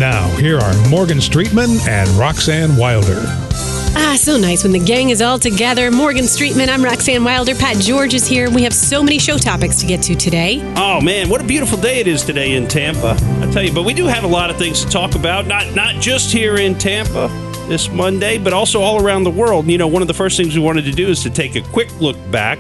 Now, here are Morgan Streetman and Roxanne Wilder. So nice when the gang is all together. Morgan Streetman, I'm Roxanne Wilder. Pat George is here. We have so many show topics to get to today. Oh, man, what a beautiful day it is today in Tampa. I tell you, but we do have a lot of things to talk about, not just here in Tampa this Monday, but also all around the world. You know, one of the first things we wanted to do is to take a quick look back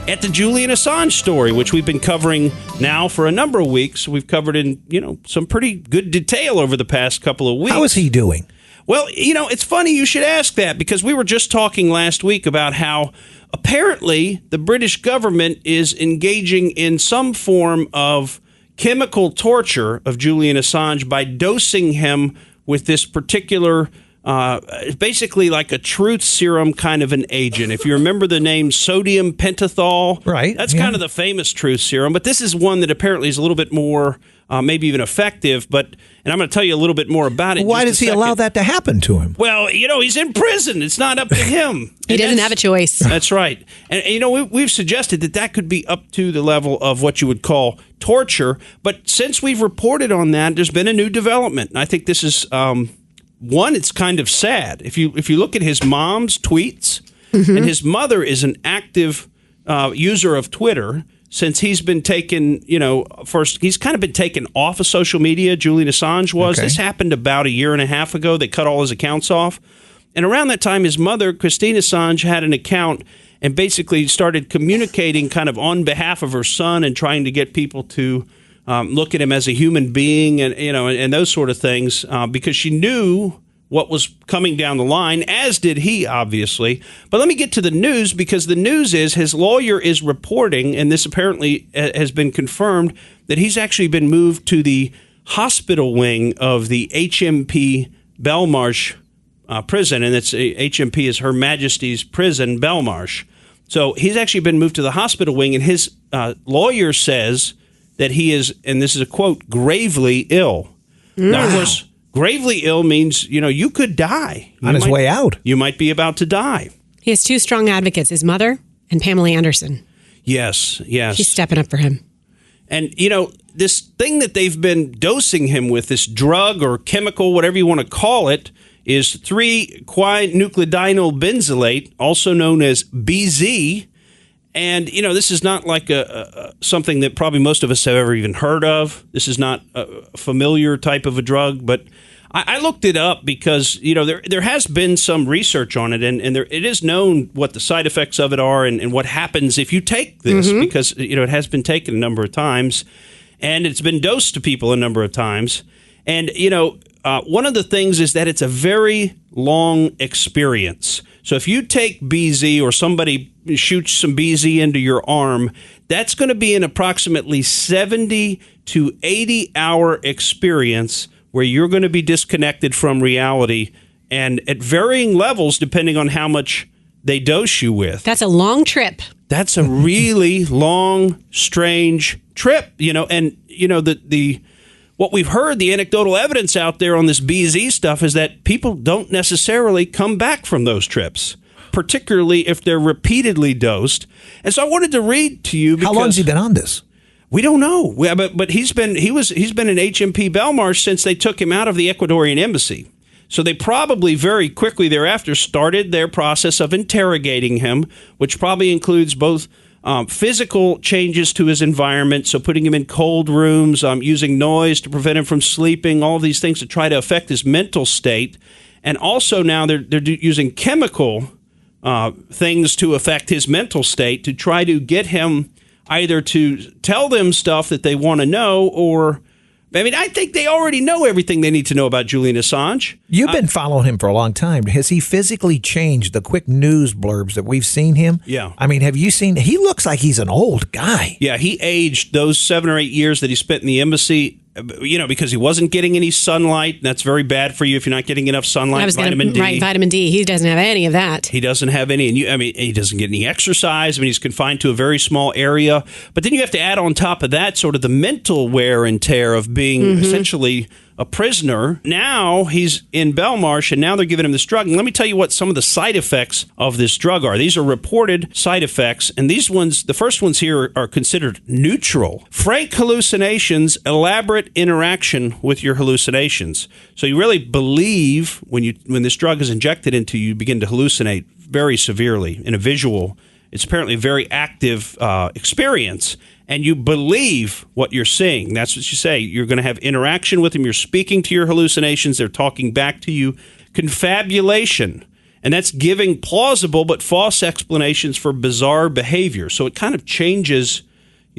at the Julian Assange story, which we've been covering now for a number of weeks. We've covered in, some pretty good detail over the past couple of weeks. How is he doing? Well, it's funny you should ask that, because we were just talking last week about how apparently the British government is engaging in some form of chemical torture of Julian Assange by dosing him with this particular basically like a truth serum kind of an agent. If you remember the name sodium pentothal, right? That's kind of the famous truth serum, but this is one that apparently is a little bit more, maybe even effective. And I'm going to tell you a little bit more about it. Why does he allow that to happen to him? Well, he's in prison. It's not up to him. He doesn't have a choice. That's right. And we've suggested that could be up to the level of what you would call torture. But since we've reported on that, there's been a new development. And I think this is one, it's kind of sad. If you look at his mom's tweets, and his mother is an active user of Twitter since he's been taken, he's kind of been taken off of social media, Julian Assange was. Okay. This happened about a year and a half ago. They cut all his accounts off. And around that time, his mother, Christine Assange, had an account and basically started communicating kind of on behalf of her son and trying to get people to look at him as a human being and those sort of things, because she knew what was coming down the line, as did he, obviously. But let me get to the news, because the news is his lawyer is reporting, and this apparently has been confirmed, that he's actually been moved to the hospital wing of the HMP Belmarsh prison, and it's HMP is Her Majesty's Prison, Belmarsh. So he's actually been moved to the hospital wing, and his lawyer says that he is, and this is a quote, gravely ill. Now, of course, gravely ill means, you could die. On his way out. You might be about to die. He has two strong advocates, his mother and Pamela Anderson. Yes. She's stepping up for him. And, this thing that they've been dosing him with, this drug or chemical, whatever you want to call it, is 3-quinucleadenyl benzylate, also known as BZ. And, this is not like something that probably most of us have ever even heard of. This is not a familiar type of a drug, but I looked it up because, there has been some research on it, and it is known what the side effects of it are and what happens if you take this, because, it has been taken a number of times, and it's been dosed to people a number of times. And, one of the things is that it's a very long experience. So if you take BZ or somebody shoots some BZ into your arm, that's going to be an approximately 70 to 80-hour experience where you're going to be disconnected from reality, and at varying levels depending on how much they dose you with. That's a long trip. That's a really long, strange trip, and what we've heard, the anecdotal evidence out there on this BZ stuff is that people don't necessarily come back from those trips, particularly if they're repeatedly dosed. And so I wanted to read to you. How long has he been on this? We don't know. But he's been in HMP Belmarsh since they took him out of the Ecuadorian embassy. So they probably very quickly thereafter started their process of interrogating him, which probably includes both physical changes to his environment, so putting him in cold rooms, using noise to prevent him from sleeping, all of these things to try to affect his mental state. And also now they're using chemical things to affect his mental state to try to get him either to tell them stuff that they want to know, or I think they already know everything they need to know about Julian Assange. You've been following him for a long time. Has he physically changed? The quick news blurbs that we've seen him? Yeah. Have you seen? He looks like he's an old guy. Yeah, he aged those 7 or 8 years that he spent in the embassy, because he wasn't getting any sunlight. That's very bad for you if you're not getting enough sunlight. Vitamin D. Right, vitamin D. He doesn't have any of that. He doesn't have any. And he doesn't get any exercise. He's confined to a very small area. But then you have to add on top of that sort of the mental wear and tear of being essentially a prisoner. Now he's in Belmarsh, and now they're giving him this drug. And let me tell you what some of the side effects of this drug are. These are reported side effects, and these ones, the first ones here, are considered neutral. Frank hallucinations, elaborate interaction with your hallucinations. So you really believe when this drug is injected into you, you begin to hallucinate very severely in a visual. It's apparently a very active experience, and you believe what you're seeing. That's what you say. You're going to have interaction with them. You're speaking to your hallucinations. They're talking back to you. Confabulation, and that's giving plausible but false explanations for bizarre behavior. So it kind of changes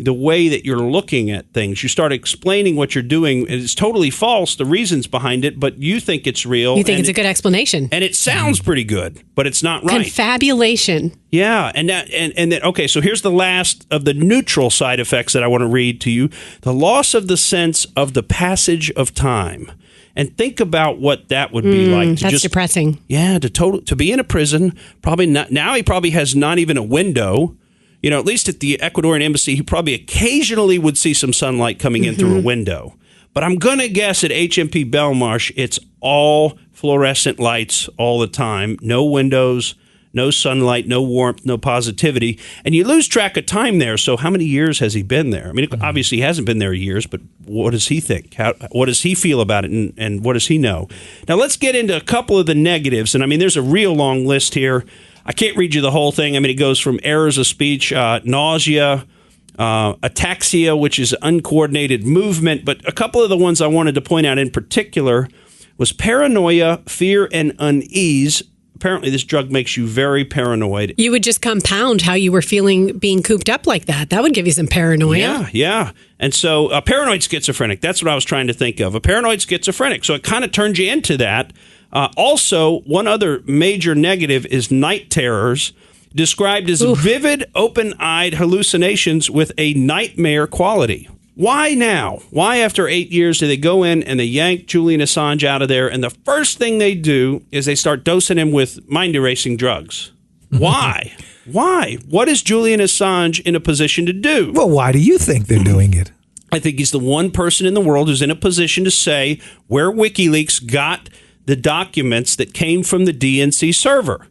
the way that you're looking at things. You start explaining what you're doing, and it's totally false, the reasons behind it, but you think it's real. You think it's a good explanation. And it sounds pretty good, but it's not right. Confabulation. Yeah, and then, okay, so here's the last of the neutral side effects that I want to read to you. The loss of the sense of the passage of time. And think about what that would be like. That's depressing. Yeah, to be in a prison, probably not. Now he probably has not even a window. You know, at least at the Ecuadorian embassy, he probably occasionally would see some sunlight coming in through a window. But I'm going to guess at HMP Belmarsh, it's all fluorescent lights all the time. No windows, no sunlight, no warmth, no positivity. And you lose track of time there. So how many years has he been there? I mean, obviously he hasn't been there years, but what does he think? What does he feel about it? And what does he know? Now, let's get into a couple of the negatives. And I mean, there's a real long list here. I can't read you the whole thing. I mean, it goes from errors of speech, nausea, ataxia, which is uncoordinated movement. But a couple of the ones I wanted to point out in particular was paranoia, fear, and unease. Apparently, this drug makes you very paranoid. You would just compound how you were feeling being cooped up like that. That would give you some paranoia. Yeah. And so a paranoid schizophrenic, that's what I was trying to think of. A paranoid schizophrenic. So it kind of turns you into that. Also, one other major negative is night terrors, described as vivid, open-eyed hallucinations with a nightmare quality. Why now? Why after 8 years do they go in and they yank Julian Assange out of there, and the first thing they do is they start dosing him with mind-erasing drugs? Why? Why? What is Julian Assange in a position to do? Well, why do you think they're doing it? I think he's the one person in the world who's in a position to say where WikiLeaks got the documents that came from the DNC server.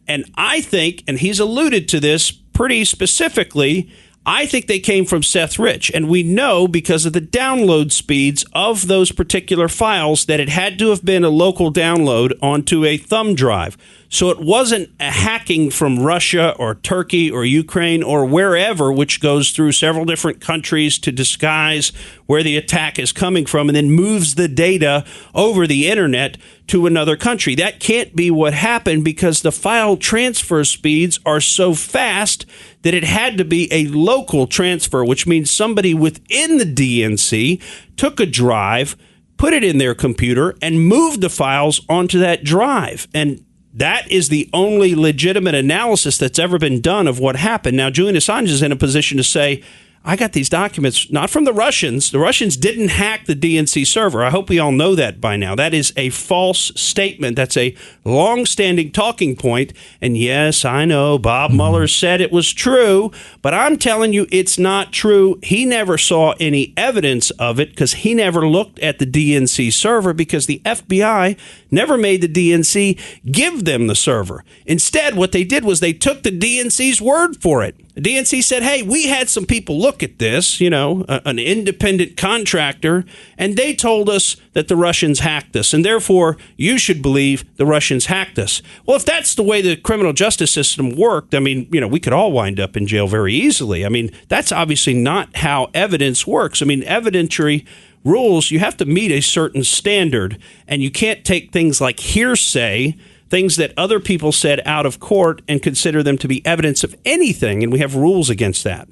And I think, and he's alluded to this pretty specifically, I think they came from Seth Rich. And we know because of the download speeds of those particular files that it had to have been a local download onto a thumb drive. So it wasn't a hacking from Russia or Turkey or Ukraine or wherever, which goes through several different countries to disguise where the attack is coming from and then moves the data over the internet to another country. That can't be what happened because the file transfer speeds are so fast that it had to be a local transfer, which means somebody within the DNC took a drive, put it in their computer, and moved the files onto that drive. And that is the only legitimate analysis that's ever been done of what happened. Now, Julian Assange is in a position to say, I got these documents, not from the Russians. The Russians didn't hack the DNC server. I hope we all know that by now. That is a false statement. That's a long-standing talking point. And yes, I know Bob Mueller said it was true, but I'm telling you it's not true. He never saw any evidence of it because he never looked at the DNC server because the FBI never made the DNC give them the server. Instead, what they did was they took the DNC's word for it. The DNC said, hey, we had some people look at this, an independent contractor, and they told us that the Russians hacked us, and therefore you should believe the Russians hacked us. Well, if that's the way the criminal justice system worked, I mean, we could all wind up in jail very easily. I mean, that's obviously not how evidence works. I mean, evidentiary rules, you have to meet a certain standard, and you can't take things like hearsay, things that other people said out of court, and consider them to be evidence of anything, and we have rules against that.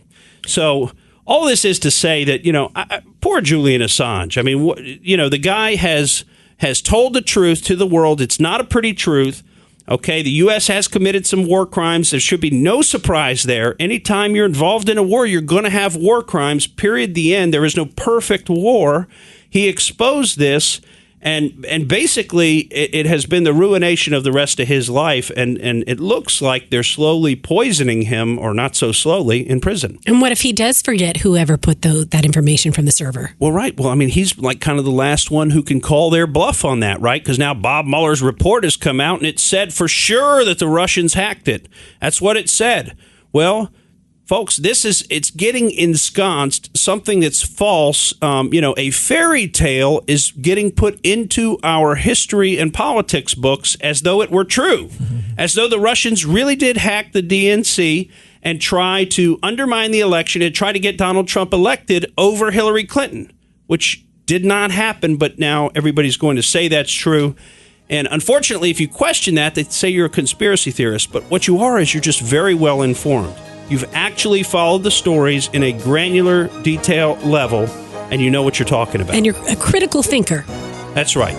So all this is to say that, poor Julian Assange. I mean, the guy has told the truth to the world. It's not a pretty truth. Okay, the U.S. has committed some war crimes. There should be no surprise there. Anytime you're involved in a war, you're going to have war crimes, period, the end. There is no perfect war. He exposed this, And basically, it has been the ruination of the rest of his life, and it looks like they're slowly poisoning him, or not so slowly, in prison. And what if he does forget whoever put that information from the server? Well, right. Well, I mean, he's like kind of the last one who can call their bluff on that, right? Because now Bob Mueller's report has come out, and it said for sure that the Russians hacked it. That's what it said. Well, folks, it's getting ensconced, something that's false. A fairy tale is getting put into our history and politics books as though it were true, as though the Russians really did hack the DNC and try to undermine the election and try to get Donald Trump elected over Hillary Clinton, which did not happen, but now everybody's going to say that's true. And unfortunately, if you question that, they say you're a conspiracy theorist. But what you are is you're just very well informed. You've actually followed the stories in a granular, detail level, and you know what you're talking about. And you're a critical thinker. That's right.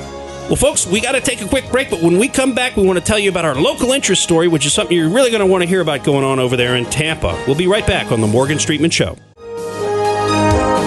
Well, folks, we got to take a quick break, but when we come back, we want to tell you about our local interest story, which is something you're really going to want to hear about going on over there in Tampa. We'll be right back on the Morgan Streetman Show.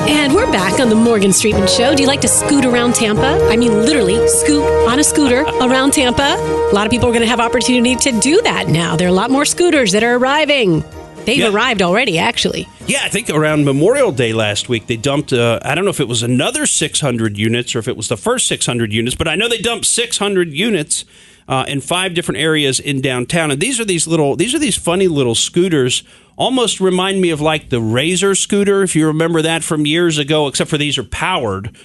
And we're back on the Morgan Streetman Show. Do you like to scoot around Tampa? I mean, literally, scoot on a scooter around Tampa. A lot of people are going to have opportunity to do that now. There are a lot more scooters that are arriving. They've arrived already, actually. Yeah, I think around Memorial Day last week, they dumped, I don't know if it was another 600 units or if it was the first 600 units, but I know they dumped 600 units in 5 different areas in downtown. And these are these funny little scooters, almost remind me of like the Razor scooter, if you remember that from years ago, except for these are powered.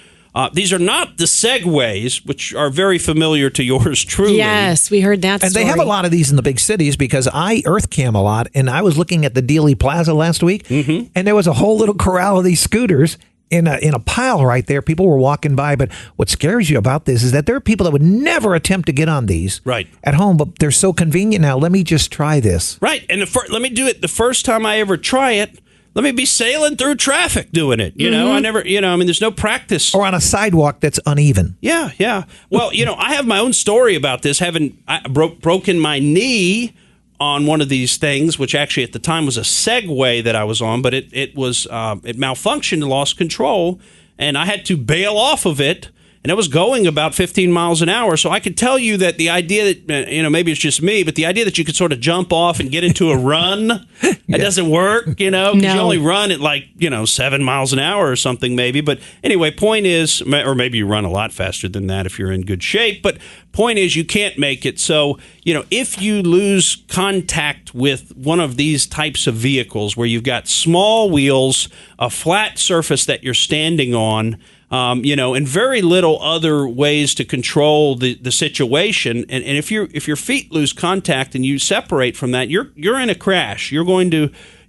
These are not the Segways, which are very familiar to yours truly. Yes, we heard that and story. they have a lot of these in the big cities because I earth cam a lot, and I was looking at the Dealey Plaza last week, and there was a whole little corral of these scooters in a pile right there. People were walking by, but what scares you about this is that there are people that would never attempt to get on these at home, but they're so convenient now. Let me just try this. Right, and let me do it the first time I ever try it. Let me be sailing through traffic doing it. You know, I never, there's no practice. Or on a sidewalk that's uneven. Yeah, yeah. Well, I have my own story about this. I broken my knee on one of these things, which actually at the time was a Segway that I was on, but it malfunctioned, lost control, and I had to bail off of it. And it was going about 15 miles an hour. So I could tell you that the idea that, maybe it's just me, but the idea that you could sort of jump off and get into a run, that doesn't work, because you only run at 7 miles an hour or something maybe. But anyway, point is, or maybe you run a lot faster than that if you're in good shape. But point is, you can't make it. So, if you lose contact with one of these types of vehicles where you've got small wheels, a flat surface that you're standing on, and very little other ways to control the situation. And if your feet lose contact and you separate from that, you're in a crash. You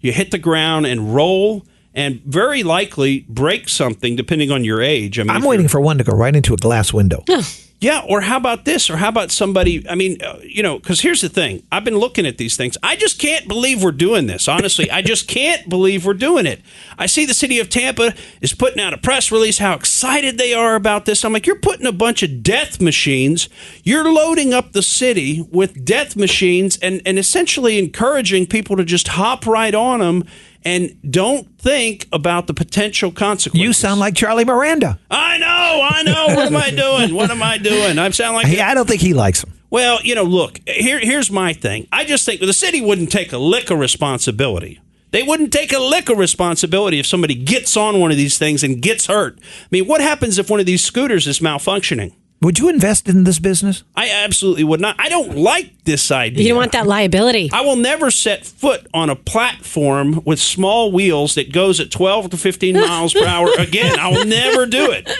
hit the ground and roll and very likely break something depending on your age. I'm waiting for one to go right into a glass window. Yeah, or how about this? Or how about somebody, because here's the thing. I've been looking at these things. I just can't believe we're doing this. Honestly, I just can't believe we're doing it. I see the city of Tampa is putting out a press release, how excited they are about this. I'm like, you're putting a bunch of death machines. You're loading up the city with death machines and essentially encouraging people to just hop right on them and don't think about the potential consequences. You sound like Charlie Miranda. I know. What am I doing? I sound like... I don't think he likes them. Well, look, here's my thing. I just think the city wouldn't take a lick of responsibility. They wouldn't take a lick of responsibility if somebody gets on one of these things and gets hurt. I mean, what happens if one of these scooters is malfunctioning? Would you invest in this business? I absolutely would not. I don't like this idea. You don't want that liability. I will never set foot on a platform with small wheels that goes at 12 to 15 miles per hour again. I will never do it.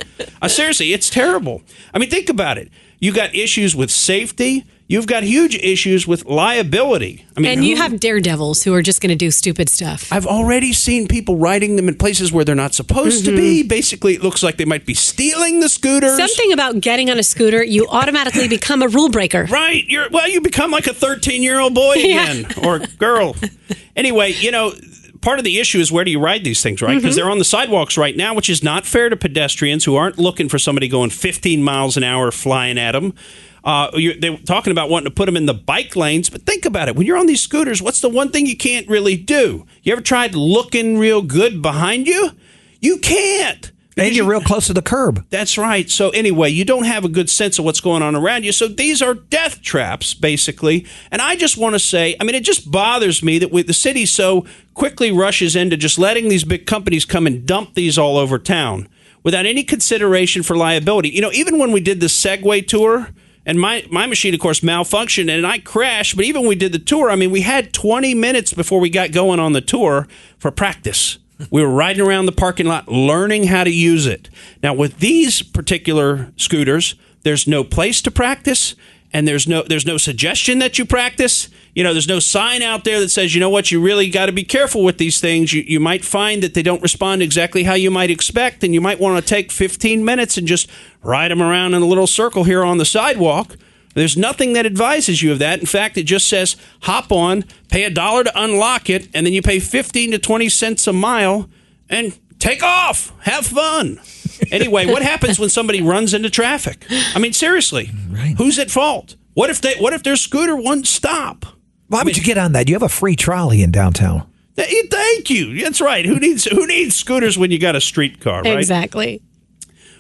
Seriously, it's terrible. I mean, think about it. You got issues with safety. You've got huge issues with liability. And you have daredevils who are just going to do stupid stuff. I've already seen people riding them in places where they're not supposed to be. Basically, it looks like they might be stealing the scooters. Something about getting on a scooter, you automatically become a rule breaker. Right. You become like a 13-year-old boy again, or girl. Anyway, part of the issue is where do you ride these things, right? Because they're on the sidewalks right now, which is not fair to pedestrians who aren't looking for somebody going 15 miles an hour flying at them. They're talking about wanting to put them in the bike lanes, but think about it. When you're on these scooters, what's the one thing you can't really do? You ever tried looking real good behind you? You can't. And you're real close to the curb. That's right. So anyway, you don't have a good sense of what's going on around you. So these are death traps, basically. And I just want to say, I mean, it just bothers me that the city so quickly rushes into just letting these big companies come and dump these all over town without any consideration for liability. You know, even when we did the Segway tour, and my machine, of course, malfunctioned and I crashed. But even when we did the tour, I mean, we had 20 minutes before we got going on the tour for practice. We were riding around the parking lot learning how to use it. Now, with these particular scooters, there's no place to practice, and there's no suggestion that you practice. You know, there's no sign out there that says, you know what, you really got to be careful with these things. You might find that they don't respond exactly how you might expect, and you might want to take 15 minutes and just ride them around in a little circle here on the sidewalk. There's nothing that advises you of that. In fact, it just says hop on, pay $1 to unlock it, and then you pay 15 to 20 cents a mile and take off. Have fun. Anyway, what happens when somebody runs into traffic? I mean, seriously, right. Who's at fault? What if their scooter won't stop? Why would you get on that? You have a free trolley in downtown. Thank you. That's right. Who needs scooters when you got a streetcar, right? Exactly.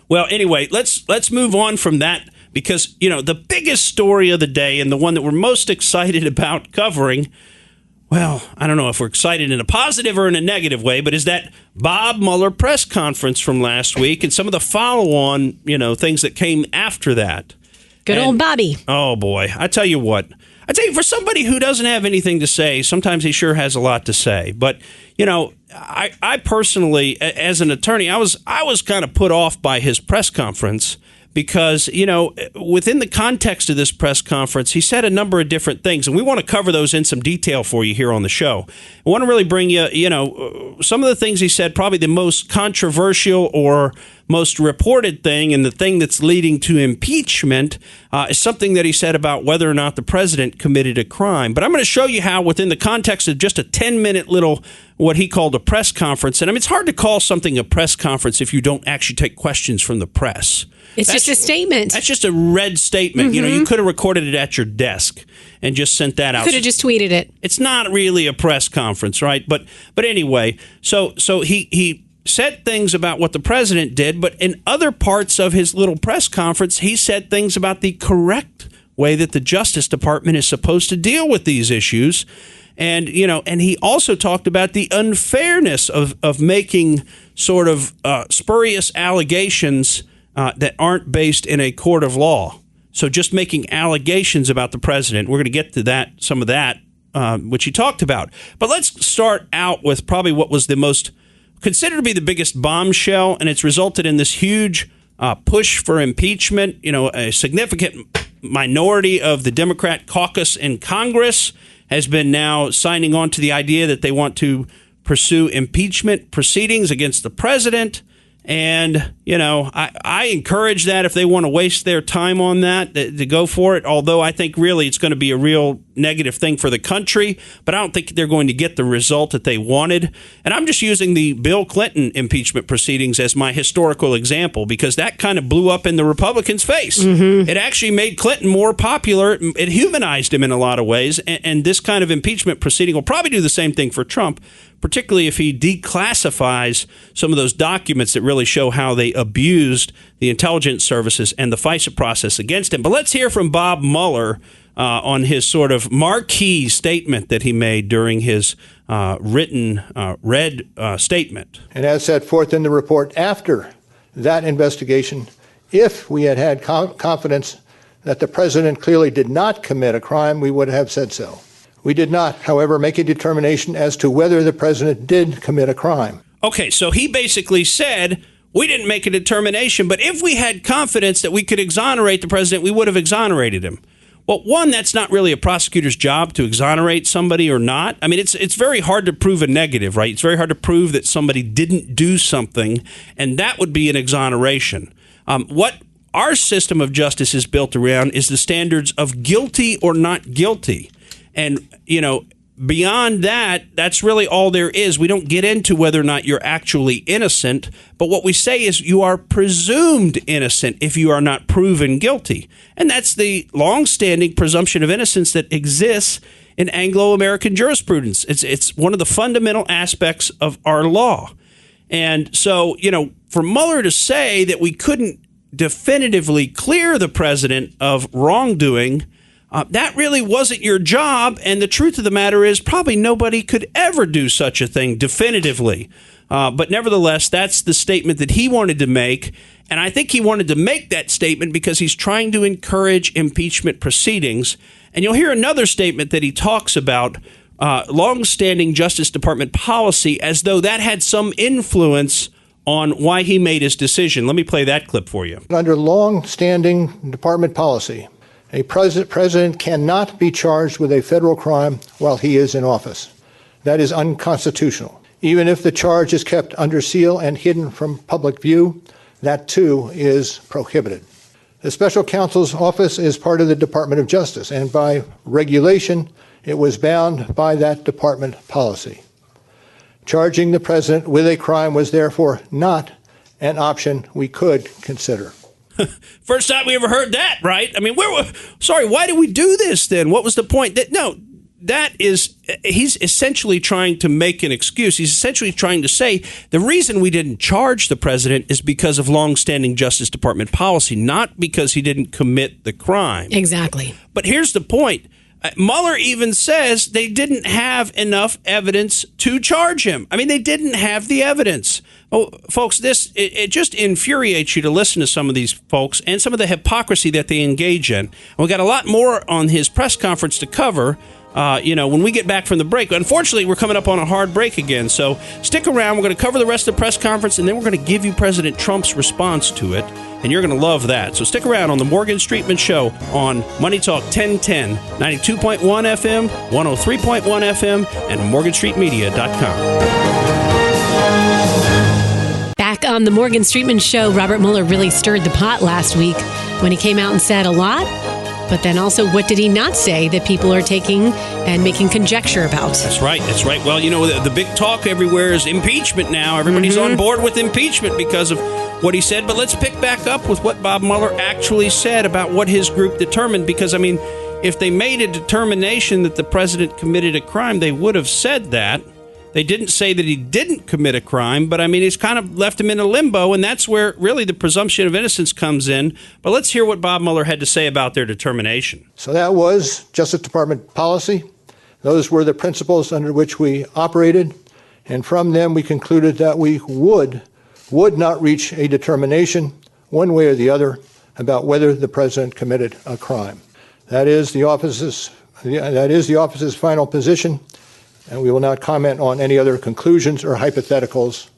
Well, anyway, let's move on from that. Because, you know, the biggest story of the day and the one that we're most excited about covering, well, I don't know if we're excited in a positive or in a negative way, but is that Bob Mueller press conference from last week and some of the follow-on, you know, things that came after that. Good old Bobby. Oh, boy. I tell you what. For somebody who doesn't have anything to say, sometimes he sure has a lot to say. But, you know, I personally, as an attorney, I was kind of put off by his press conference. Because, you know, within the context of this press conference, he said a number of different things, and we want to cover those in some detail for you here on the show. I want to really bring you, you know, some of the things he said, probably the most controversial or most reported thing, and the thing that's leading to impeachment is something that he said about whether or not the president committed a crime. But I'm going to show you how, within the context of just a 10-minute little, what he called a press conference, and I mean, it's hard to call something a press conference if you don't actually take questions from the press. It's just a statement. That's just a read statement. Mm-hmm. You know, you could have recorded it at your desk and just sent that out. Could have just tweeted it. It's not really a press conference, right? But anyway, so he said things about what the president did, but in other parts of his little press conference, he said things about the correct way that the Justice Department is supposed to deal with these issues. And, you know, and he also talked about the unfairness of making sort of spurious allegations that aren't based in a court of law. So just making allegations about the president. We're going to get to that, some of that, which he talked about. But let's start out with probably what was the most considered to be the biggest bombshell, and it's resulted in this huge push for impeachment. You know, a significant minority of the Democrat caucus in Congress has been now signing on to the idea that they want to pursue impeachment proceedings against the president. And, you know, I encourage that if they want to waste their time on that, to go for it. Although I think really it's going to be a real negative thing for the country. But I don't think they're going to get the result that they wanted. And I'm just using the Bill Clinton impeachment proceedings as my historical example, because that kind of blew up in the Republicans' face. Mm-hmm. It actually made Clinton more popular. It humanized him in a lot of ways. And this kind of impeachment proceeding will probably do the same thing for Trump, particularly if he declassifies some of those documents that really show how they abused the intelligence services and the FISA process against him. But let's hear from Bob Mueller on his sort of marquee statement that he made during his read statement. And as set forth in the report, after that investigation, if we had confidence that the president clearly did not commit a crime, we would have said so. We did not, however, make a determination as to whether the president did commit a crime. Okay, so he basically said, we didn't make a determination, but if we had confidence that we could exonerate the president, we would have exonerated him. Well, one, that's not really a prosecutor's job to exonerate somebody or not. I mean, it's very hard to prove a negative, right? It's very hard to prove that somebody didn't do something, and that would be an exoneration. What our system of justice is built around is the standards of guilty or not guilty. And, you know, beyond that, that's really all there is. We don't get into whether or not you're actually innocent, but what we say is you are presumed innocent if you are not proven guilty. And that's the long-standing presumption of innocence that exists in Anglo-American jurisprudence. It's one of the fundamental aspects of our law. And so, for Mueller to say that we couldn't definitively clear the president of wrongdoing, that really wasn't your job. And the truth of the matter is probably nobody could ever do such a thing definitively. But nevertheless, that's the statement that he wanted to make. And I think he wanted to make that statement because he's trying to encourage impeachment proceedings. And you'll hear another statement that he talks about longstanding Justice Department policy as though that had some influence on why he made his decision. Let me play that clip for you. Under long-standing department policy, a president cannot be charged with a federal crime while he is in office. That is unconstitutional. Even if the charge is kept under seal and hidden from public view, that too is prohibited. The special counsel's office is part of the Department of Justice, and by regulation, it was bound by that department policy. Charging the president with a crime was therefore not an option we could consider. First time we ever heard that, right? I mean, why did we do this then? What was the point? He's essentially trying to make an excuse. He's essentially trying to say the reason we didn't charge the president is because of longstanding Justice Department policy, not because he didn't commit the crime. Exactly. But here's the point. Mueller even says they didn't have enough evidence to charge him. I mean, they didn't have the evidence. Oh, folks, it just infuriates you to listen to some of these folks and some of the hypocrisy that they engage in. And we got a lot more on his press conference to cover, when we get back from the break. Unfortunately, we're coming up on a hard break again. So stick around. We're going to cover the rest of the press conference, and then we're going to give you President Trump's response to it. And you're going to love that. So stick around on the Morgan Streetman Show on Money Talk 1010, 92.1 FM, 103.1 FM, and MorganStreetMedia.com. Back on the Morgan Streetman Show, Robert Mueller really stirred the pot last week when he came out and said a lot. But then also, what did he not say that people are taking and making conjecture about? That's right. Well, the big talk everywhere is impeachment now. Everybody's on board with impeachment because of what he said. But let's pick back up with what Bob Mueller actually said about what his group determined. Because, if they made a determination that the president committed a crime, they would have said that. They didn't say that he didn't commit a crime, but it's kind of left him in a limbo, and that's where really the presumption of innocence comes in. But let's hear what Bob Mueller had to say about their determination. So that was Justice Department policy. Those were the principles under which we operated, and from them we concluded that we would not reach a determination one way or the other about whether the president committed a crime. That is the office's final position. And we will not comment on any other conclusions or hypotheticals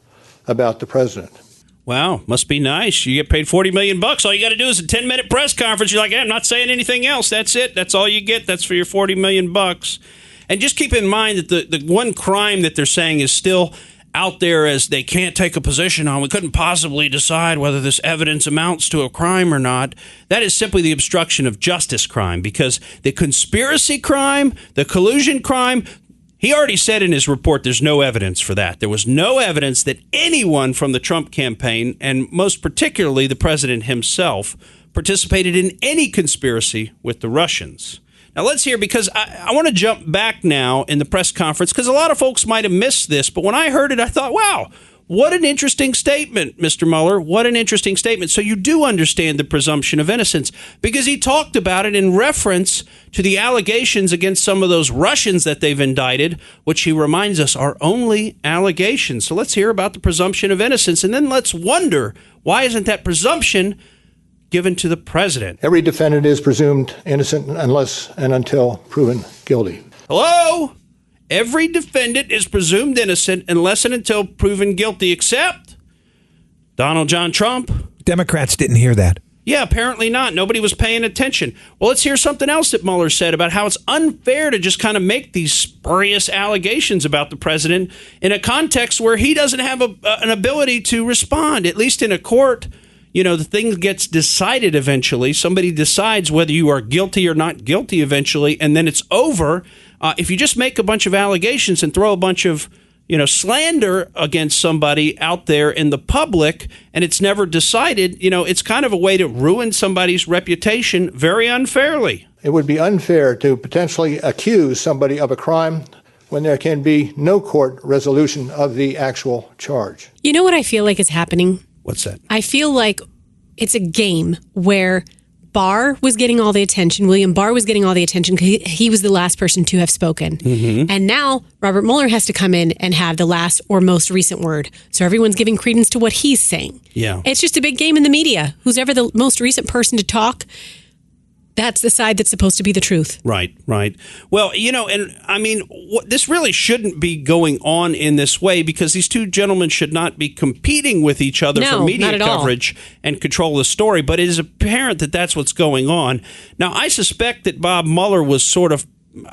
about the president. Wow, must be nice. You get paid $40 million. All you got to do is a 10-minute press conference. You're like, hey, I'm not saying anything else. That's it. That's all you get. That's for your $40 million. And just keep in mind that the one crime that they're saying is still out there as they can't take a position on. We couldn't possibly decide whether this evidence amounts to a crime or not. That is simply the obstruction of justice crime, because the conspiracy crime, the collusion crime, he already said in his report there's no evidence for that. There was no evidence that anyone from the Trump campaign, and most particularly the president himself, participated in any conspiracy with the Russians. Now let's hear, because I want to jump back now in the press conference, because a lot of folks might have missed this, but when I heard it, I thought, wow, what an interesting statement, Mr. Mueller. What an interesting statement. So you do understand the presumption of innocence, because he talked about it in reference to the allegations against some of those Russians that they've indicted, which he reminds us are only allegations. So let's hear about the presumption of innocence, and then let's wonder, why isn't that presumption given to the president? Every defendant is presumed innocent unless and until proven guilty. Hello? Every defendant is presumed innocent unless and until proven guilty, except Donald John Trump. Democrats didn't hear that. Yeah, apparently not. Nobody was paying attention. Well, let's hear something else that Mueller said about how it's unfair to just kind of make these spurious allegations about the president in a context where he doesn't have an ability to respond, at least in a court. The thing gets decided eventually. Somebody decides whether you are guilty or not guilty eventually, and then it's over. If you just make a bunch of allegations and throw a bunch of, slander against somebody out there in the public, and it's never decided, it's kind of a way to ruin somebody's reputation very unfairly. It would be unfair to potentially accuse somebody of a crime when there can be no court resolution of the actual charge. You know what I feel like is happening? What's that? I feel like it's a game where Barr was getting all the attention. William Barr was getting all the attention because he was the last person to have spoken. And now Robert Mueller has to come in and have the last or most recent word. So everyone's giving credence to what he's saying. Yeah. It's just a big game in the media. Who's ever the most recent person to talk, that's the side that's supposed to be the truth. Right. Well, and I mean, this really shouldn't be going on in this way because these two gentlemen should not be competing with each other for media coverage and control the story. But it is apparent that that's what's going on. Now, I suspect that Bob Mueller was sort of,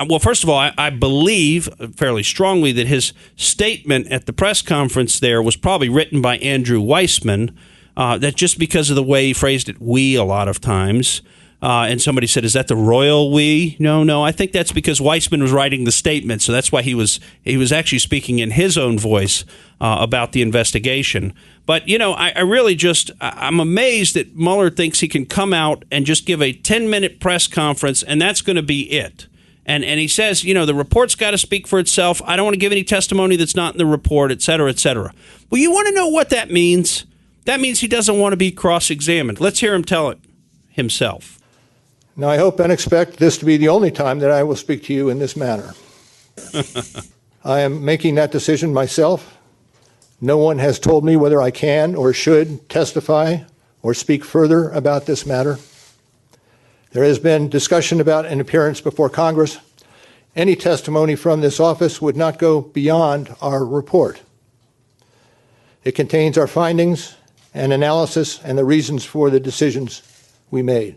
well, first of all, I believe fairly strongly that his statement at the press conference there was probably written by Andrew Weissman, that just because of the way he phrased it, we a lot of times. And somebody said, is that the royal we? No. I think that's because Weissman was writing the statement. So that's why he was actually speaking in his own voice about the investigation. But, I really I'm amazed that Mueller thinks he can come out and just give a 10-minute press conference, and that's going to be it. And he says, the report's got to speak for itself. I don't want to give any testimony that's not in the report, et cetera, et cetera. Well, you want to know what that means? That means he doesn't want to be cross-examined. Let's hear him tell it himself. Now, I hope and expect this to be the only time that I will speak to you in this manner. I am making that decision myself. No one has told me whether I can or should testify or speak further about this matter. There has been discussion about an appearance before Congress. Any testimony from this office would not go beyond our report. It contains our findings and analysis and the reasons for the decisions we made.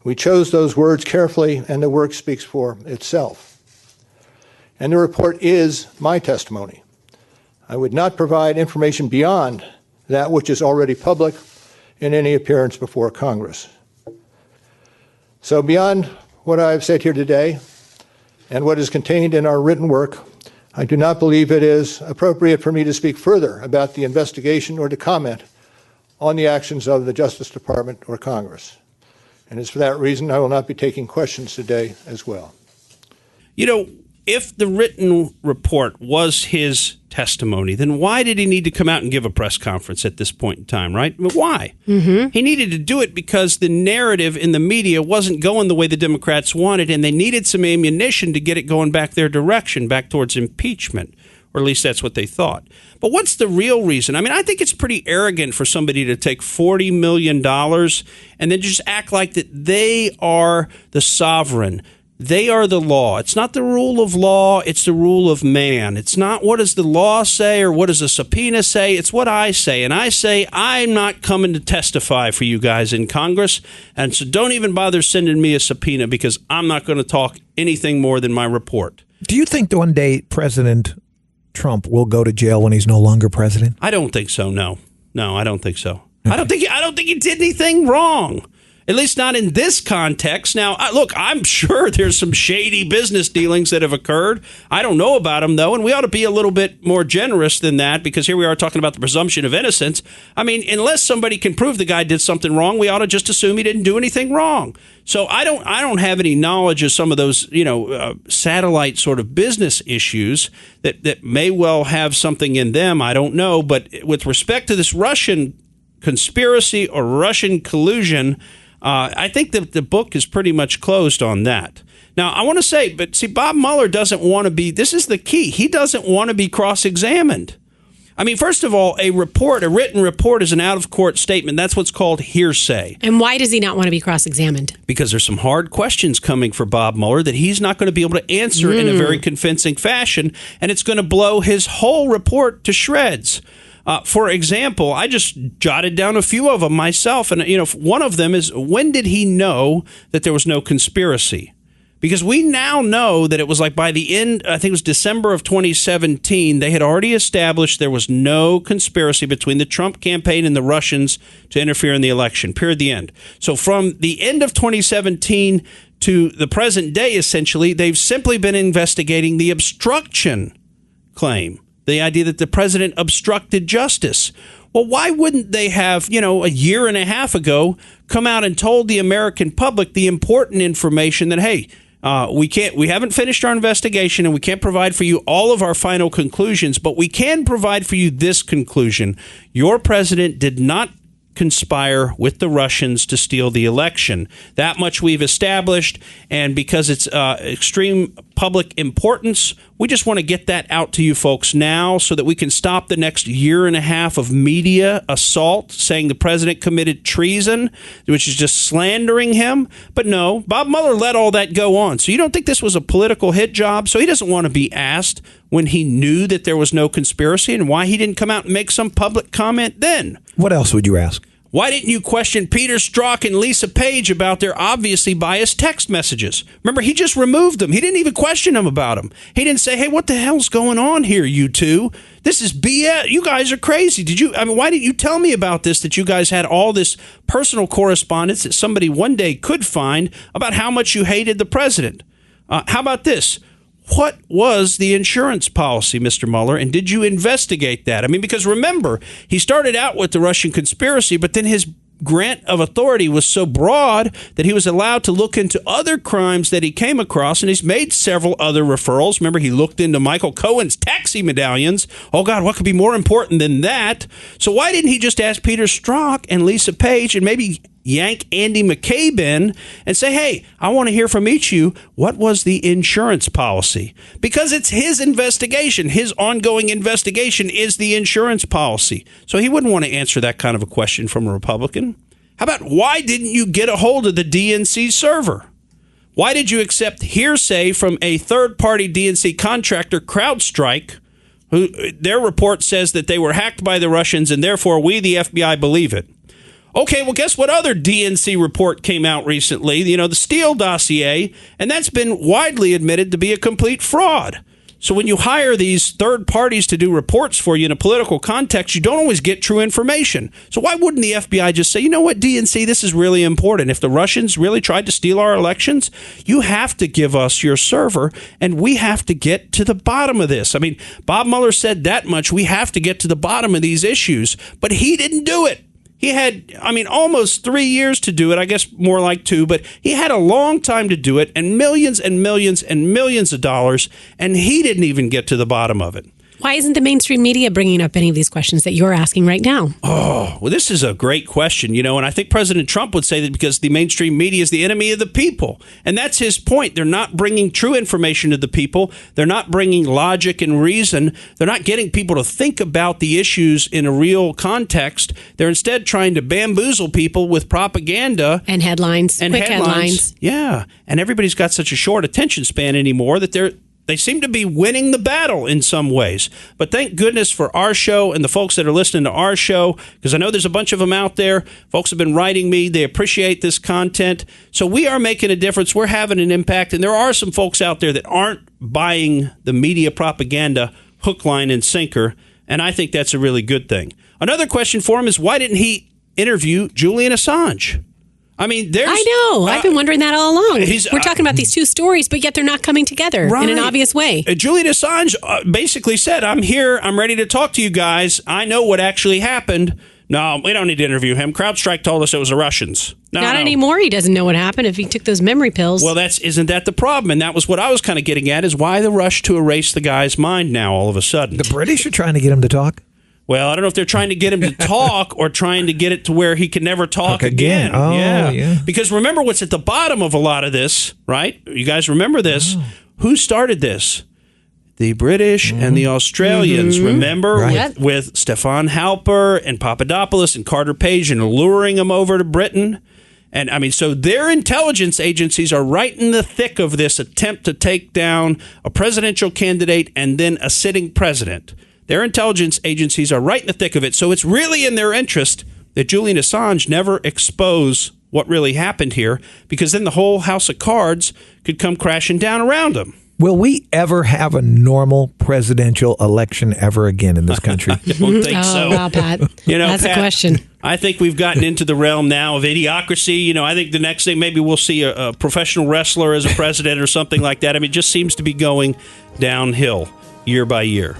We chose those words carefully, and the work speaks for itself. And the report is my testimony. I would not provide information beyond that which is already public in any appearance before Congress. So beyond what I've said here today and what is contained in our written work, I do not believe it is appropriate for me to speak further about the investigation or to comment on the actions of the Justice Department or Congress. And it's for that reason I will not be taking questions today as well. If the written report was his testimony, then why did he need to come out and give a press conference at this point in time, right? Why? He needed to do it because the narrative in the media wasn't going the way the Democrats wanted, and they needed some ammunition to get it going back their direction, back towards impeachment. Or at least that's what they thought. But what's the real reason? I mean, I think it's pretty arrogant for somebody to take $40 million and then just act like that they are the sovereign. They are the law. It's not the rule of law. It's the rule of man. It's not what does the law say or what does a subpoena say. It's what I say. And I say I'm not coming to testify for you guys in Congress. And so don't even bother sending me a subpoena because I'm not going to talk anything more than my report. Do you think that one day President Trump will go to jail when he's no longer president? I don't think so. No, I don't think so. Okay. I don't think he did anything wrong. At least not in this context. Now, look, I'm sure there's some shady business dealings that have occurred. I don't know about them, though, and we ought to be a little bit more generous than that because here we are talking about the presumption of innocence. I mean, unless somebody can prove the guy did something wrong, we ought to just assume he didn't do anything wrong. So I don't have any knowledge of some of those, satellite sort of business issues that may well have something in them. I don't know. But with respect to this Russian conspiracy or Russian collusion, I think that the book is pretty much closed on that. Now, I want to say, but see, Bob Mueller doesn't want to be, this is the key, he doesn't want to be cross-examined. I mean, first of all, a written report is an out-of-court statement. That's what's called hearsay. And why does he not want to be cross-examined? Because there's some hard questions coming for Bob Mueller that he's not going to be able to answer in a very convincing fashion, and it's going to blow his whole report to shreds. For example, I just jotted down a few of them myself. And, one of them is, when did he know that there was no conspiracy? Because we now know that it was like by the end, I think it was December of 2017, they had already established there was no conspiracy between the Trump campaign and the Russians to interfere in the election, period, the end. So from the end of 2017 to the present day, essentially, they've simply been investigating the obstruction claim. The idea that the president obstructed justice. Well, why wouldn't they have, a year and a half ago come out and told the American public the important information that, hey, We haven't finished our investigation, and we can't provide for you all of our final conclusions, but we can provide for you this conclusion. Your president did not conspire with the Russians to steal the election. That much we've established, and because it's extreme public importance, we just want to get that out to you folks now so that we can stop the next year and a half of media assault saying the president committed treason, which is just slandering him. But no, Bob Mueller let all that go on. So you don't think this was a political hit job? So he doesn't want to be asked when he knew that there was no conspiracy and why he didn't come out and make some public comment then. What else would you ask? Why didn't you question Peter Strzok and Lisa Page about their obviously biased text messages? Remember, he just removed them. He didn't even question them about them. He didn't say, hey, what the hell's going on here, you two? This is BS. You guys are crazy. Why didn't you tell me about this, that you guys had all this personal correspondence that somebody one day could find about how much you hated the president? How about this? What was the insurance policy, Mr. Mueller, and did you investigate that? I mean, because remember, he started out with the Russian conspiracy, but then his grant of authority was so broad that he was allowed to look into other crimes that he came across, and he's made several other referrals. Remember, he looked into Michael Cohen's taxi medallions. Oh, God, what could be more important than that? So why didn't he just ask Peter Strzok and Lisa Page and maybe yank Andy McCabe in and say, hey, I want to hear from each of you, what was the insurance policy? Because it's his investigation. His ongoing investigation is the insurance policy. So he wouldn't want to answer that kind of a question from a Republican. How about, why didn't you get a hold of the DNC server? Why did you accept hearsay from a third-party DNC contractor, CrowdStrike, who their report says that they were hacked by the Russians, and therefore we, the FBI, believe it? Okay, well, guess what other DNC report came out recently? The Steele dossier, and that's been widely admitted to be a complete fraud. So when you hire these third parties to do reports for you in a political context, you don't always get true information. So why wouldn't the FBI just say, you know what, DNC, this is really important. If the Russians really tried to steal our elections, you have to give us your server, and we have to get to the bottom of this. I mean, Bob Mueller said that much. We have to get to the bottom of these issues, but he didn't do it. He had, almost 3 years to do it, I guess more like 2, but he had a long time to do it and millions and millions and millions of dollars, and he didn't even get to the bottom of it. Why isn't the mainstream media bringing up any of these questions that you're asking right now? Oh, well, this is a great question, and I think President Trump would say that because the mainstream media is the enemy of the people. And that's his point. They're not bringing true information to the people. They're not bringing logic and reason. They're not getting people to think about the issues in a real context. They're instead trying to bamboozle people with propaganda. And headlines. Quick headlines. Yeah. And everybody's got such a short attention span anymore that they seem to be winning the battle in some ways. But thank goodness for our show and the folks that are listening to our show, because I know there's a bunch of them out there. Folks have been writing me. They appreciate this content. So we are making a difference. We're having an impact. And there are some folks out there that aren't buying the media propaganda hook, line, and sinker. And I think that's a really good thing. Another question for him is, why didn't he interview Julian Assange? I know. I've been wondering that all along. We're talking about these two stories, but yet they're not coming together in an obvious way. Julian Assange basically said, I'm here. I'm ready to talk to you guys. I know what actually happened. No, we don't need to interview him. CrowdStrike told us it was the Russians. Not anymore. He doesn't know what happened if he took those memory pills. Well, isn't that the problem? And that was what I was kind of getting at, is why the rush to erase the guy's mind now all of a sudden. The British are trying to get him to talk? Well, I don't know if they're trying to get him to talk or trying to get it to where he can never talk again. Oh, yeah. Because remember what's at the bottom of a lot of this, right? You guys remember this. Oh. Who started this? The British and the Australians. Remember? Right. With Stefan Halper and Papadopoulos and Carter Page and luring them over to Britain. And so their intelligence agencies are right in the thick of this attempt to take down a presidential candidate and then a sitting president. Their intelligence agencies are right in the thick of it. So it's really in their interest that Julian Assange never expose what really happened here, because then the whole house of cards could come crashing down around him. Will we ever have a normal presidential election ever again in this country? I don't think so. Oh, wow, Pat. That's Pat, a question. I think we've gotten into the realm now of idiocracy. I think the next thing, maybe we'll see a professional wrestler as a president or something like that. It just seems to be going downhill year by year.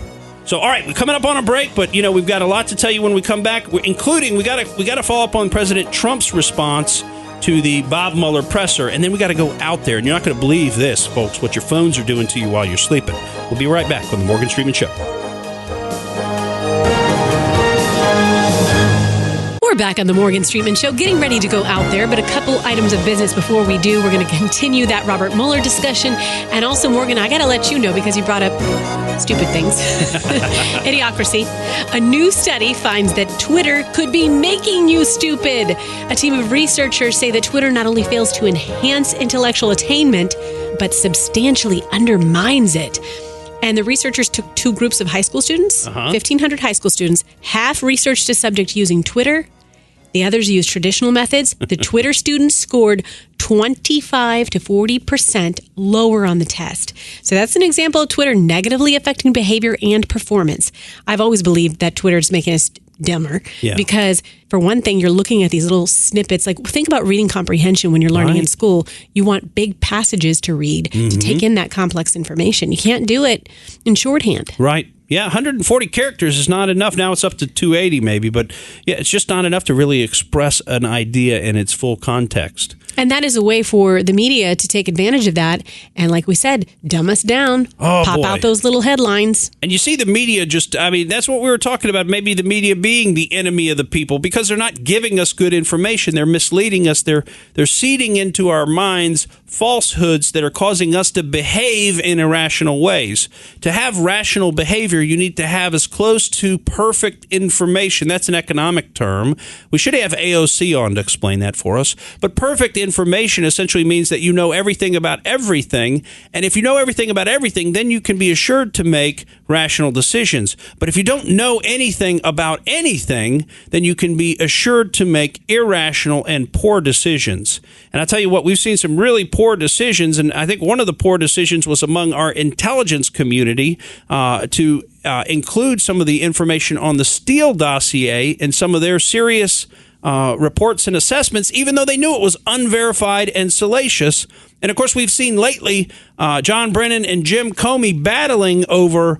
So, all right, we're coming up on a break, but, we've got a lot to tell you when we come back, including we got to follow up on President Trump's response to the Bob Mueller presser, and then we got to go out there. And you're not going to believe this, folks, what your phones are doing to you while you're sleeping. We'll be right back on the Morgan Streetman Show. We're back on the Morgan Streetman Show, getting ready to go out there, but a couple items of business before we do. We're going to continue that Robert Mueller discussion. And also, Morgan, I got to let you know, because you brought up stupid things. Idiocracy. A new study finds that Twitter could be making you stupid. A team of researchers say that Twitter not only fails to enhance intellectual attainment, but substantially undermines it. And the researchers took two groups of high school students, 1,500 high school students. Half researched a subject using Twitter. The others used traditional methods. The Twitter students scored 25 to 40% lower on the test. So that's an example of Twitter negatively affecting behavior and performance. I've always believed that Twitter is making us dumber because, for one thing, you're looking at these little snippets. Like, think about reading comprehension when you're learning in school. You want big passages to read to take in that complex information. You can't do it in shorthand. Right. Yeah, 140 characters is not enough. Now it's up to 280 maybe, but yeah, it's just not enough to really express an idea in its full context. And that is a way for the media to take advantage of that. And like we said, dumb us down, pop out those little headlines. And you see the media that's what we were talking about, maybe the media being the enemy of the people, because they're not giving us good information. They're misleading us. They're seeding into our minds falsehoods that are causing us to behave in irrational ways. To have rational behavior, you need to have as close to perfect information. That's an economic term. We should have AOC on to explain that for us. But perfect information essentially means that you know everything about everything. And if you know everything about everything, then you can be assured to make rational decisions. But if you don't know anything about anything, then you can be assured to make irrational and poor decisions. And I'll tell you what, we've seen some really poor decisions, and I think one of the poor decisions was among our intelligence community to include some of the information on the Steele dossier in some of their serious reports and assessments, even though they knew it was unverified and salacious. And of course, we've seen lately John Brennan and Jim Comey battling over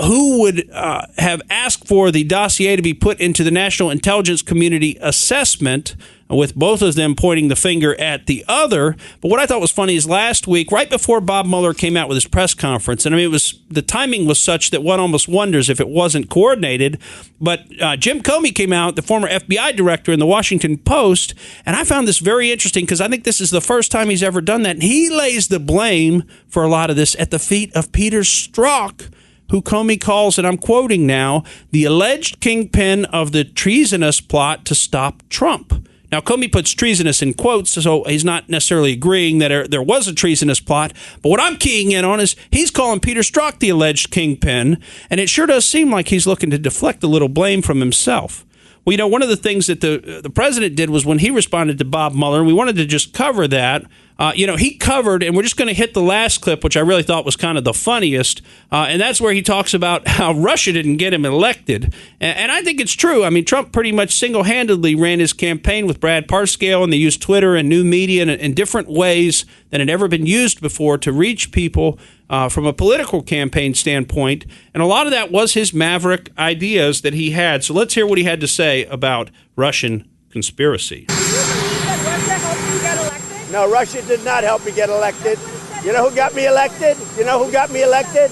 who would have asked for the dossier to be put into the National Intelligence Community assessment, with both of them pointing the finger at the other. But what I thought was funny is last week, right before Bob Mueller came out with his press conference, and I mean, the timing was such that one almost wonders if it wasn't coordinated, but Jim Comey came out, the former FBI director, in the Washington Post, and I found this very interesting because I think this is the first time he's ever done that, and he lays the blame for a lot of this at the feet of Peter Strzok, who Comey calls, and I'm quoting now, the alleged kingpin of the treasonous plot to stop Trump. Now, Comey puts treasonous in quotes, so he's not necessarily agreeing that there was a treasonous plot. But what I'm keying in on is he's calling Peter Strzok the alleged kingpin, and it sure does seem like he's looking to deflect a little blame from himself. Well, you know, one of the things that the president did was when he responded to Bob Mueller, and we wanted to just cover that, he covered, and we're just going to hit the last clip, which I really thought was kind of the funniest, and that's where he talks about how Russia didn't get him elected. And I think it's true. I mean, Trump pretty much single-handedly ran his campaign with Brad Parscale, and they used Twitter and new media in different ways than had ever been used before to reach people from a political campaign standpoint. And a lot of that was his maverick ideas that he had. So let's hear what he had to say about Russian conspiracy. No, Russia did not help me get elected. You know who got me elected? You know who got me elected?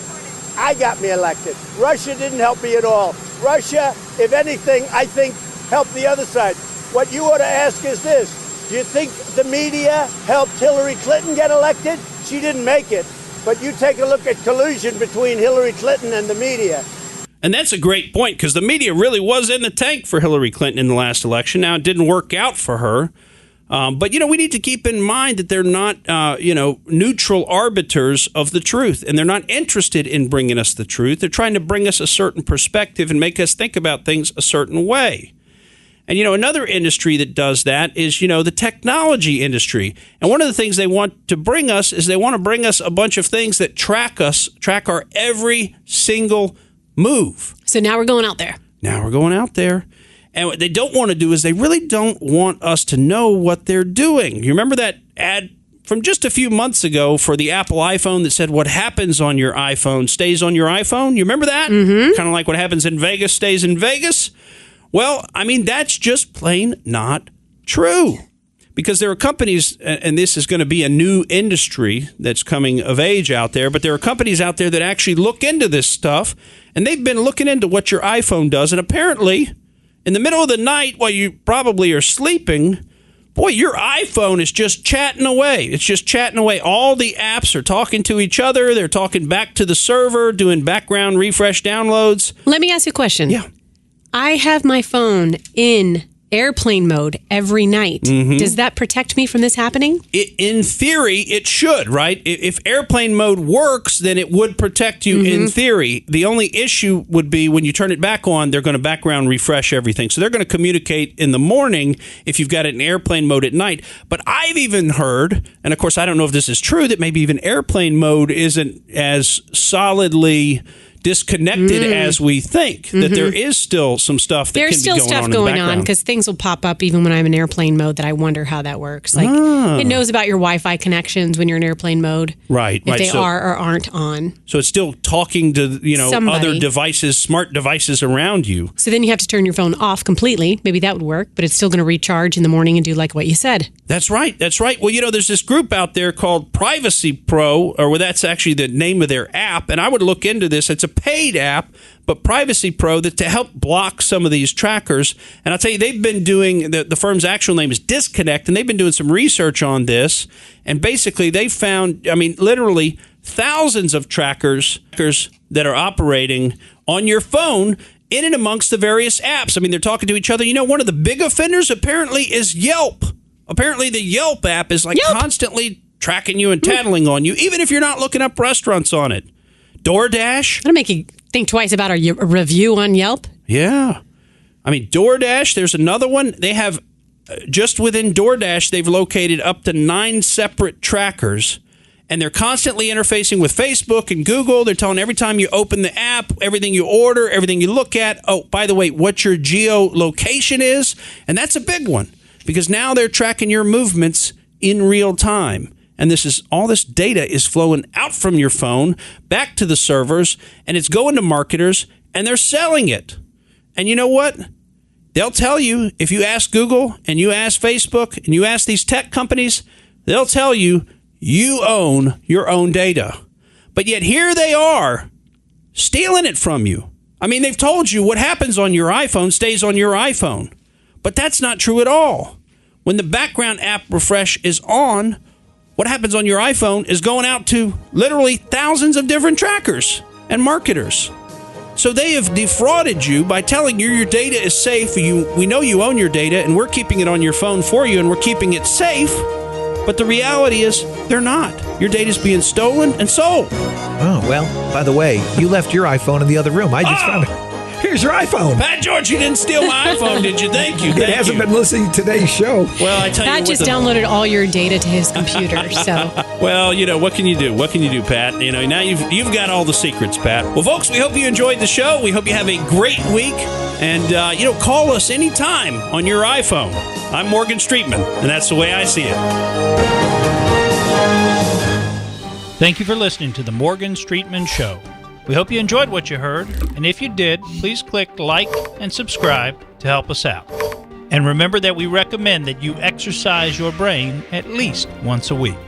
I got me elected. Russia didn't help me at all. Russia, if anything, I think helped the other side. What you ought to ask is this. Do you think the media helped Hillary Clinton get elected? She didn't make it. But you take a look at collusion between Hillary Clinton and the media. And that's a great point, because the media really was in the tank for Hillary Clinton in the last election. Now, it didn't work out for her. But, we need to keep in mind that they're not, neutral arbiters of the truth. And they're not interested in bringing us the truth. They're trying to bring us a certain perspective and make us think about things a certain way. And, another industry that does that is, the technology industry. And one of the things they want to bring us is they want to bring us a bunch of things that track our every single move. So now we're going out there. And what they don't want to do is they really don't want us to know what they're doing. You remember that ad from just a few months ago for the Apple iPhone that said what happens on your iPhone stays on your iPhone? You remember that? Mm-hmm. Kind of like what happens in Vegas stays in Vegas? Well, I mean, that's just plain not true. because there are companies, and this is going to be a new industry that's coming of age out there, but there are companies out there that actually look into this stuff, and they've been looking into what your iPhone does, and apparently, in the middle of the night while you probably are sleeping, boy, your iPhone is just chatting away. It's just chatting away. All the apps are talking to each other. They're talking back to the server, doing background refresh downloads. Let me ask you a question. Yeah. I have my phone in airplane mode every night. Does that protect me from this happening? In theory, it should, right? If airplane mode works, then it would protect you in theory. The only issue would be when you turn it back on, they're going to background refresh everything. So they're going to communicate in the morning if you've got it in airplane mode at night. But I've even heard, and of course I don't know if this is true, that maybe even airplane mode isn't as solidly disconnected as we think, that there is still some stuff that There's can be still going on stuff in the going background. on because things will pop up even when I'm in airplane mode that I wonder how that works. Like it knows about your Wi-Fi connections when you're in airplane mode. Right. If they are or aren't on. So it's still talking to, Somebody. other devices, smart devices around you. So then you have to turn your phone off completely. Maybe that would work, but it's still going to recharge in the morning and do like what you said. That's right. That's right. Well, there's this group out there called Privacy Pro, or that's actually the name of their app. And I would look into this. It's a paid app, but Privacy Pro to help block some of these trackers. And I'll tell you, they've been doing, the firm's actual name is Disconnect, and they've been doing some research on this. And basically they found, literally thousands of trackers that are operating on your phone in and amongst the various apps. They're talking to each other. One of the big offenders apparently is Yelp. Apparently the Yelp app is constantly tracking you and tattling on you, even if you're not looking up restaurants on it. DoorDash. That'll make you think twice about a review on Yelp. Yeah. DoorDash, there's another one. They have, just within DoorDash, they've located up to 9 separate trackers. And they're constantly interfacing with Facebook and Google. They're telling every time you open the app, everything you order, everything you look at. Oh, by the way, what your geolocation is. And that's a big one because now they're tracking your movements in real time. And all this data is flowing out from your phone back to the servers, and it's going to marketers, and they're selling it. And you know what? They'll tell you, if you ask Google and you ask Facebook and you ask these tech companies, they'll tell you you own your own data. But yet here they are stealing it from you. They've told you what happens on your iPhone stays on your iPhone. But that's not true at all. When the background app refresh is on, what happens on your iPhone is going out to literally thousands of different trackers and marketers. So they have defrauded you by telling you your data is safe. We know you own your data, and we're keeping it on your phone for you, and we're keeping it safe. But the reality is they're not. Your data is being stolen and sold. Oh, well, by the way, you left your iPhone in the other room. I just found it. Here's your iPhone. Pat George, you didn't steal my iPhone, did you? Thank you. It hasn't been listening to today's show. Well, I tell you Pat just downloaded all your data to his computer, so. Well, what can you do? What can you do, Pat? Now you've got all the secrets, Pat. Well, folks, we hope you enjoyed the show. We hope you have a great week. And, call us anytime on your iPhone. I'm Morgan Streetman, and that's the way I see it. Thank you for listening to the Morgan Streetman Show. We hope you enjoyed what you heard, and if you did, please click like and subscribe to help us out. And remember that we recommend that you exercise your brain at least once a week.